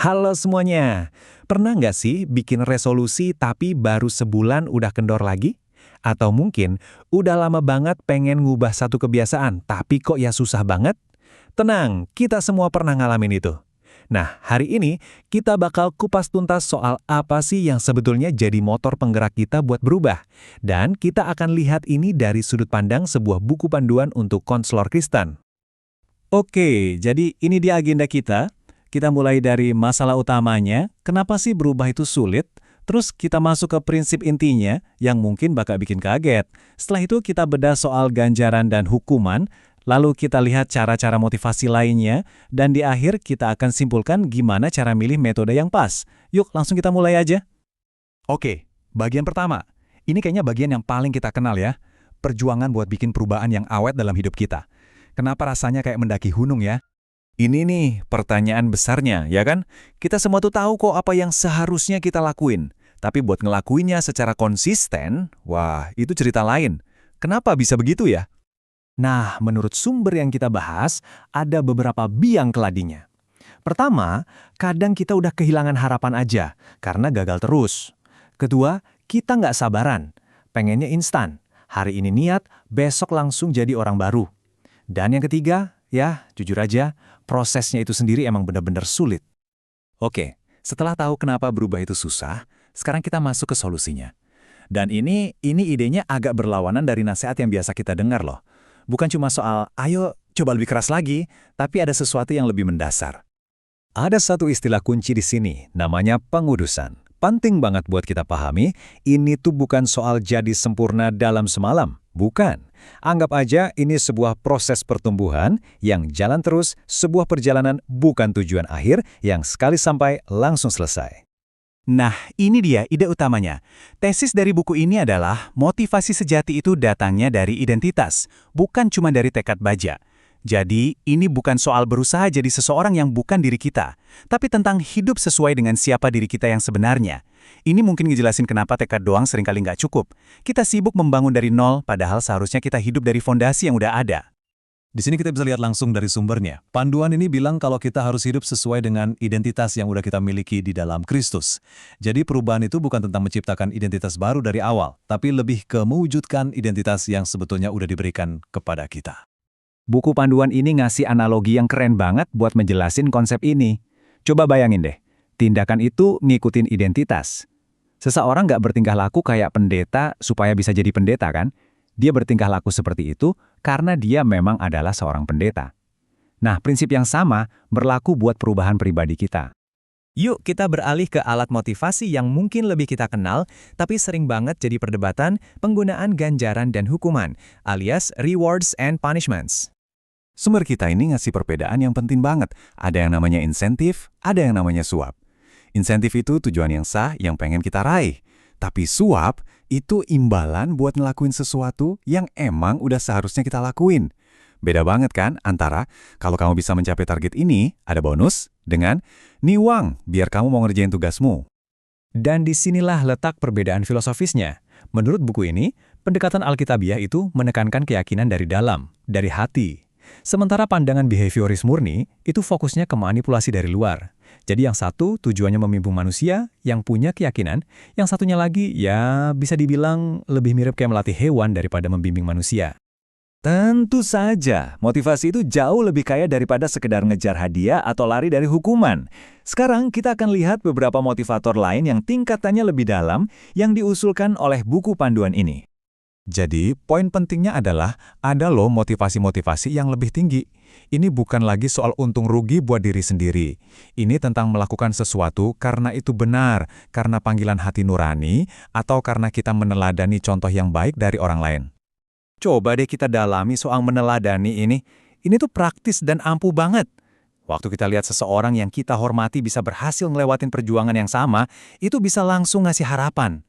Halo semuanya, pernah nggak sih bikin resolusi tapi baru sebulan udah kendor lagi? Atau mungkin udah lama banget pengen ngubah satu kebiasaan tapi kok ya susah banget? Tenang, kita semua pernah ngalamin itu. Nah, hari ini kita bakal kupas tuntas soal apa sih yang sebetulnya jadi motor penggerak kita buat berubah. Dan kita akan lihat ini dari sudut pandang sebuah buku panduan untuk konselor Kristen. Oke, jadi ini dia agenda kita. Kita mulai dari masalah utamanya, kenapa sih berubah itu sulit? Terus kita masuk ke prinsip intinya yang mungkin bakal bikin kaget. Setelah itu kita bedah soal ganjaran dan hukuman, lalu kita lihat cara-cara motivasi lainnya, dan di akhir kita akan simpulkan gimana cara milih metode yang pas. Yuk, langsung kita mulai aja. Oke, bagian pertama. Ini kayaknya bagian yang paling kita kenal ya. Perjuangan buat bikin perubahan yang awet dalam hidup kita. Kenapa rasanya kayak mendaki gunung ya? Ini nih pertanyaan besarnya, ya kan? Kita semua tuh tahu kok apa yang seharusnya kita lakuin. Tapi buat ngelakuinnya secara konsisten, wah itu cerita lain. Kenapa bisa begitu ya? Nah, menurut sumber yang kita bahas, ada beberapa biang keladinya. Pertama, kadang kita udah kehilangan harapan aja, karena gagal terus. Kedua, kita nggak sabaran, pengennya instan. Hari ini niat, besok langsung jadi orang baru. Dan yang ketiga, ya jujur aja, prosesnya itu sendiri emang benar-benar sulit. Oke, setelah tahu kenapa berubah itu susah, sekarang kita masuk ke solusinya. Dan ini idenya agak berlawanan dari nasihat yang biasa kita dengar loh. Bukan cuma soal, ayo coba lebih keras lagi, tapi ada sesuatu yang lebih mendasar. Ada satu istilah kunci di sini, namanya pengudusan. Penting banget buat kita pahami, ini tuh bukan soal jadi sempurna dalam semalam. Bukan. Anggap aja ini sebuah proses pertumbuhan yang jalan terus, sebuah perjalanan bukan tujuan akhir yang sekali sampai langsung selesai. Nah, ini dia ide utamanya. Tesis dari buku ini adalah motivasi sejati itu datangnya dari identitas, bukan cuma dari tekad baja. Jadi, ini bukan soal berusaha jadi seseorang yang bukan diri kita, tapi tentang hidup sesuai dengan siapa diri kita yang sebenarnya. Ini mungkin ngejelasin kenapa tekad doang seringkali nggak cukup. Kita sibuk membangun dari nol, padahal seharusnya kita hidup dari fondasi yang udah ada. Di sini kita bisa lihat langsung dari sumbernya. Panduan ini bilang kalau kita harus hidup sesuai dengan identitas yang udah kita miliki di dalam Kristus. Jadi perubahan itu bukan tentang menciptakan identitas baru dari awal, tapi lebih ke mewujudkan identitas yang sebetulnya udah diberikan kepada kita. Buku panduan ini ngasih analogi yang keren banget buat menjelasin konsep ini. Coba bayangin deh, tindakan itu ngikutin identitas. Seseorang nggak bertingkah laku kayak pendeta supaya bisa jadi pendeta kan? Dia bertingkah laku seperti itu karena dia memang adalah seorang pendeta. Nah, prinsip yang sama berlaku buat perubahan pribadi kita. Yuk kita beralih ke alat motivasi yang mungkin lebih kita kenal, tapi sering banget jadi perdebatan, penggunaan ganjaran dan hukuman, alias rewards and punishments. Sumber kita ini ngasih perbedaan yang penting banget. Ada yang namanya insentif, ada yang namanya suap. Insentif itu tujuan yang sah yang pengen kita raih. Tapi suap itu imbalan buat ngelakuin sesuatu yang emang udah seharusnya kita lakuin. Beda banget kan antara kalau kamu bisa mencapai target ini, ada bonus, dengan nih uang biar kamu mau ngerjain tugasmu. Dan disinilah letak perbedaan filosofisnya. Menurut buku ini, pendekatan Alkitabiah itu menekankan keyakinan dari dalam, dari hati. Sementara pandangan behavioris murni itu fokusnya ke manipulasi dari luar. Jadi yang satu tujuannya memimpin manusia yang punya keyakinan, yang satunya lagi ya bisa dibilang lebih mirip kayak melatih hewan daripada membimbing manusia. Tentu saja, motivasi itu jauh lebih kaya daripada sekedar ngejar hadiah atau lari dari hukuman. Sekarang kita akan lihat beberapa motivator lain yang tingkatannya lebih dalam yang diusulkan oleh buku panduan ini. Jadi, poin pentingnya adalah ada loh motivasi-motivasi yang lebih tinggi. Ini bukan lagi soal untung rugi buat diri sendiri. Ini tentang melakukan sesuatu karena itu benar, karena panggilan hati nurani, atau karena kita meneladani contoh yang baik dari orang lain. Coba deh kita dalami soal meneladani ini. Ini tuh praktis dan ampuh banget. Waktu kita lihat seseorang yang kita hormati bisa berhasil ngelewatin perjuangan yang sama, itu bisa langsung ngasih harapan.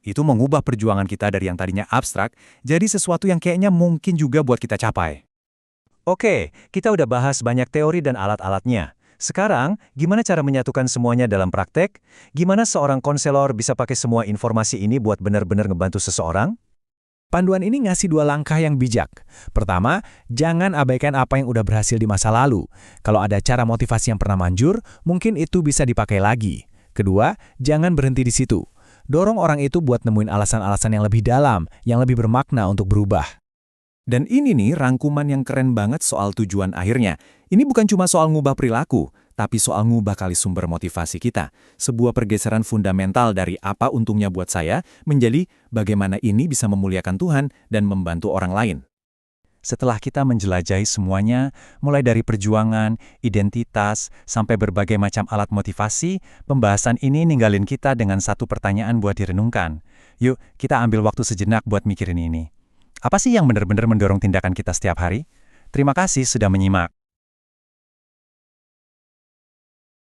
Itu mengubah perjuangan kita dari yang tadinya abstrak, jadi sesuatu yang kayaknya mungkin juga buat kita capai. Oke, kita udah bahas banyak teori dan alat-alatnya. Sekarang, gimana cara menyatukan semuanya dalam praktek? Gimana seorang konselor bisa pakai semua informasi ini buat benar-benar ngebantu seseorang? Panduan ini ngasih 2 langkah yang bijak. Pertama, jangan abaikan apa yang udah berhasil di masa lalu. Kalau ada cara motivasi yang pernah manjur, mungkin itu bisa dipakai lagi. Kedua, jangan berhenti di situ. Dorong orang itu buat nemuin alasan-alasan yang lebih dalam, yang lebih bermakna untuk berubah. Dan ini nih rangkuman yang keren banget soal tujuan akhirnya. Ini bukan cuma soal ngubah perilaku, tapi soal ngubah kali sumber motivasi kita. Sebuah pergeseran fundamental dari apa untungnya buat saya, menjadi bagaimana ini bisa memuliakan Tuhan dan membantu orang lain. Setelah kita menjelajahi semuanya, mulai dari perjuangan, identitas, sampai berbagai macam alat motivasi, pembahasan ini ninggalin kita dengan satu pertanyaan buat direnungkan. Yuk, kita ambil waktu sejenak buat mikirin ini. Apa sih yang benar-benar mendorong tindakan kita setiap hari? Terima kasih sudah menyimak.